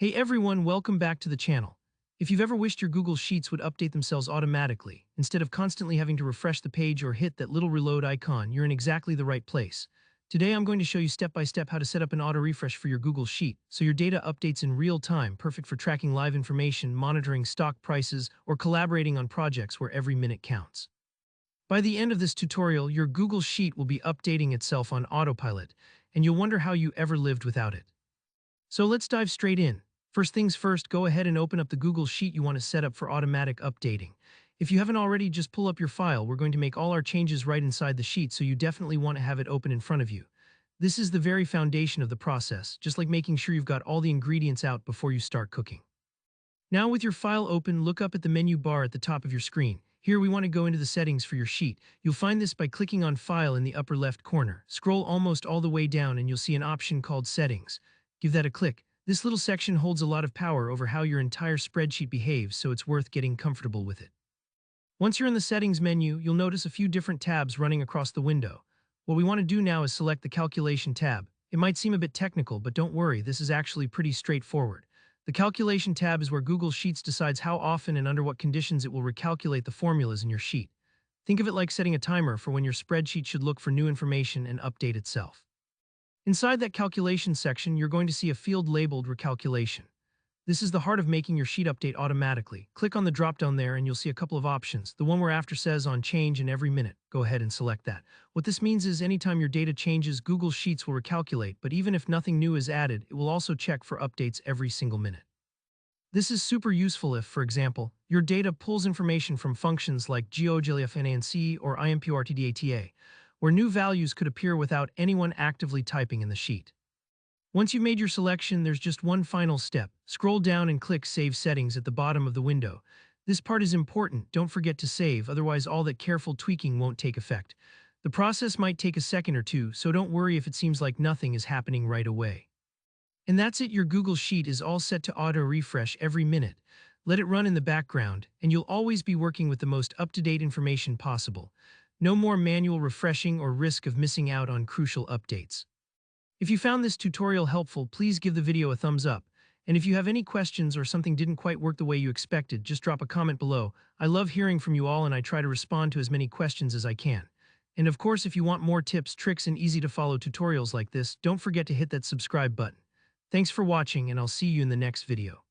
Hey everyone, welcome back to the channel. If you've ever wished your Google Sheets would update themselves automatically, instead of constantly having to refresh the page or hit that little reload icon, you're in exactly the right place. Today I'm going to show you step by step how to set up an auto refresh for your Google Sheet, so your data updates in real time, perfect for tracking live information, monitoring stock prices, or collaborating on projects where every minute counts. By the end of this tutorial, your Google Sheet will be updating itself on autopilot, and you'll wonder how you ever lived without it. So let's dive straight in. First things first, go ahead and open up the Google Sheet you want to set up for automatic updating. If you haven't already, just pull up your file. We're going to make all our changes right inside the sheet, so you definitely want to have it open in front of you. This is the very foundation of the process, just like making sure you've got all the ingredients out before you start cooking. Now with your file open, look up at the menu bar at the top of your screen. Here we want to go into the settings for your sheet. You'll find this by clicking on File in the upper left corner. Scroll almost all the way down and you'll see an option called Settings. Give that a click. This little section holds a lot of power over how your entire spreadsheet behaves, so it's worth getting comfortable with it. Once you're in the Settings menu, you'll notice a few different tabs running across the window. What we want to do now is select the Calculation tab. It might seem a bit technical, but don't worry, this is actually pretty straightforward. The Calculation tab is where Google Sheets decides how often and under what conditions it will recalculate the formulas in your sheet. Think of it like setting a timer for when your spreadsheet should look for new information and update itself. Inside that calculation section, you're going to see a field labeled Recalculation. This is the heart of making your sheet update automatically. Click on the drop-down there and you'll see a couple of options. The one we're after says on change in every minute. Go ahead and select that. What this means is anytime your data changes, Google Sheets will recalculate, but even if nothing new is added, it will also check for updates every single minute. This is super useful if, for example, your data pulls information from functions like geoglifnanc or imprtdata, where new values could appear without anyone actively typing in the sheet. Once you've made your selection, there's just one final step. Scroll down and click Save Settings at the bottom of the window. This part is important. Don't forget to save, otherwise all that careful tweaking won't take effect. The process might take a second or two, so don't worry if it seems like nothing is happening right away. And that's it, your Google Sheet is all set to auto-refresh every minute. Let it run in the background, and you'll always be working with the most up-to-date information possible. No more manual refreshing or risk of missing out on crucial updates. If you found this tutorial helpful, please give the video a thumbs up. And if you have any questions or something didn't quite work the way you expected, just drop a comment below. I love hearing from you all and I try to respond to as many questions as I can. And of course, if you want more tips, tricks, and easy-to-follow tutorials like this, don't forget to hit that subscribe button. Thanks for watching, and I'll see you in the next video.